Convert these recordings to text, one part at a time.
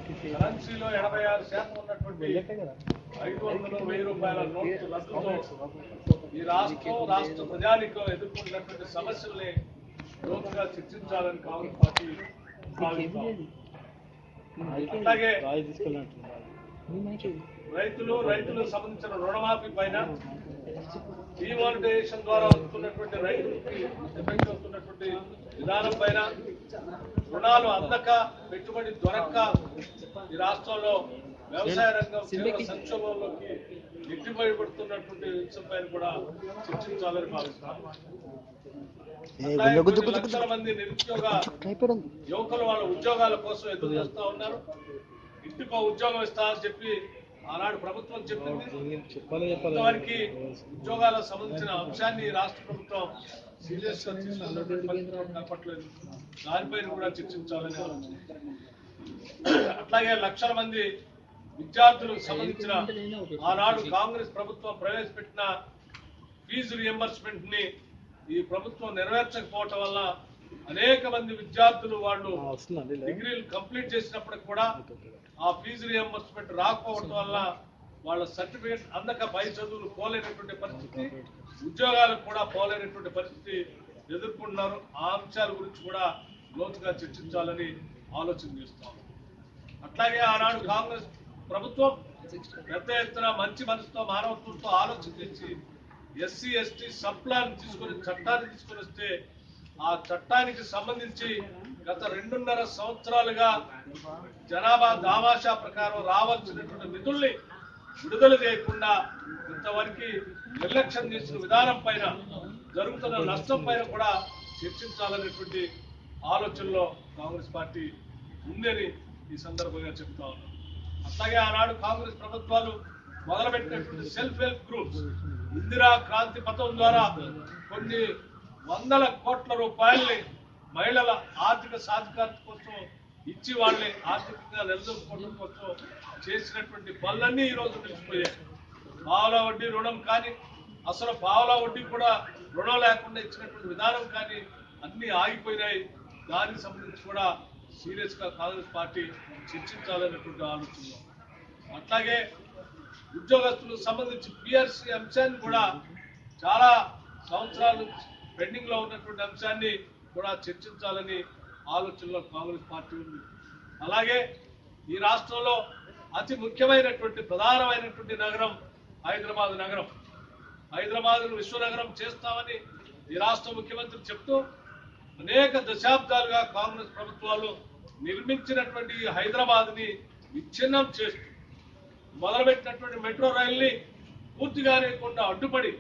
కరెన్సీలో 86% ఉన్నటువంటి 500, 1000 రూపాయల నోట్లు రద్దుతో ఈ రాష్ట్ర ప్రజానికం ఎదుర్కొంటున్నటువంటి సమస్యల్ని లోతుగా చర్చించాలని కాంగ్రెస్ పార్టీ భావిస్తోంది. అట్లాగే రైతులకు సంబంధించిన రుణమాఫీ పైన డిమానిటైజేషన్ ద్వారా వస్తున్నటువంటి రైతులకి ఎఫెక్ట్ అవుతున్నటువంటి విధానం పైన రుణాలు అందక పెట్టుబడి దొరక్క ఈ రాష్ట్రంలో వ్యవసాయ రంగం తీవ్ర సంక్షోభంలోకి నెట్టిబడిపడుతున్నటువంటి విషయం పైన కూడా చర్చించాలని భావిస్తున్నారు. లక్షల మంది నిరుద్యోగ యువకులు వాళ్ళ ఉద్యోగాల కోసం ఎదురు చూస్తా ఉన్నారు. ఇంటికో ఉద్యోగం ఇస్తా అని చెప్పి ఆనాడు ప్రభుత్వం చెప్పింది. ఇంతవరకు ఉద్యోగాలకు సంబంధించిన అంశాన్ని రాష్ట్ర ప్రభుత్వం సీరియస్ గా కనపట్లేదు. దానిపైన కూడా చర్చించాలని ఆలోచన. అట్లాగే లక్షల మంది విద్యార్థులకు సంబంధించిన ఆనాడు కాంగ్రెస్ ప్రభుత్వం ప్రవేశపెట్టిన ఫీజు రియంబర్స్మెంట్ ని ఈ ప్రభుత్వం నెరవేర్చకపోవటం వల్ల అనేక మంది విద్యార్థులు వాళ్ళు డిగ్రీలు కంప్లీట్ చేసినప్పటికి కూడా ఆ ఫీజు రియంబర్స్మెంట్ రాకపోవటం వల్ల వాళ్ళ సర్టిఫికేట్ అందక పై చదువులు పోలేనటువంటి పరిస్థితి, ఉద్యోగాలకు కూడా పోలేనటువంటి పరిస్థితి ఎదుర్కొంటున్నారు. ఆ అంశాల గురించి కూడా లోతుగా చర్చించాలని ఆలోచన చేస్తాం. అట్లాగే ఆనాడు కాంగ్రెస్ ప్రభుత్వం పెద్ద ఎత్తున మంచి మనసుతో మానవత్వంతో ఆలోచన చేసి ఎస్సీ ఎస్టీ సప్లాన్ చట్టాన్ని తీసుకొని వస్తే ఆ చట్టానికి సంబంధించి గత 2.5 సంవత్సరాలుగా జనాభా దామాషా ప్రకారం రావాల్సినటువంటి నిధుల్ని విడుదల చేయకుండా ఇంతవరకు నిర్లక్ష్యం చేసిన విధానం పైన జరుగుతున్న నష్టం పైన కూడా చర్చించాలనేటువంటి ఆలోచనలో కాంగ్రెస్ పార్టీ ఉందని ఈ సందర్భంగా చెప్తా ఉన్నాం. అట్లాగే ఆనాడు కాంగ్రెస్ ప్రభుత్వాలు మొదలుపెట్టినటువంటి self help groups Indira Kranti పథకం ద్వారా కొన్ని 100 కోట్ల రూపాయల్ని మహిళల ఆర్థిక సాధికారత కోసం ఇచ్చి వాళ్ళని ఆర్థికంగా నిలదొక్కుకోవడం కోసం చేసినటువంటి పనులన్నీ ఈ రోజు నిలిచిపోయాయి. పావలా వడ్డీ రుణం కానీ, అసలు పావలా వడ్డీ కూడా రుణం లేకుండా ఇచ్చినటువంటి విధానం కానీ అన్ని ఆగిపోయినాయి. దానికి సంబంధించి కూడా సీరియస్ గా కాంగ్రెస్ పార్టీ చర్చించాలనేటువంటి ఆలోచనలో. అట్లాగే ఉద్యోగస్తులకు సంబంధించి పిఆర్సీ అంశాన్ని కూడా చాలా సంవత్సరాలు పెండింగ్ లో ఉన్నటువంటి అంశాన్ని కూడా చర్చించాలని ఆలోచనలో కాంగ్రెస్ పార్టీ ఉంది. అలాగే ఈ రాష్ట్రంలో అతి ముఖ్యమైనటువంటి ప్రధానమైనటువంటి నగరం హైదరాబాద్ నగరం. హైదరాబాద్ విశ్వనగరం చేస్తామని ఈ రాష్ట్ర ముఖ్యమంత్రి చెప్తూ అనేక దశాబ్దాలుగా కాంగ్రెస్ ప్రభుత్వాలు నిర్మించినటువంటి హైదరాబాద్ ని విచ్ఛిన్నం చేస్తూ మొదలుపెట్టినటువంటి మెట్రో రైల్ని పూర్తిగా లేకుండా అడ్డుపడి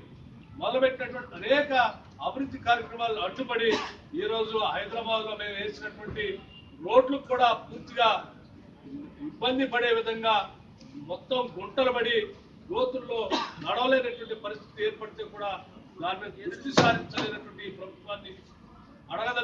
మొదలుపెట్టినటువంటి అనేక అభివృద్ధి కార్యక్రమాలు అడ్డుపడి ఈ రోజు హైదరాబాద్ లో మేము వేసినటువంటి రోడ్లు కూడా పూర్తిగా ఇబ్బంది పడే విధంగా మొత్తం గుంటలు పడి గోతుల్లో నడవలేనటువంటి పరిస్థితి ఏర్పడితే కూడా దాని మీద దృష్టి సారించలేనటువంటి ప్రభుత్వాన్ని అడగద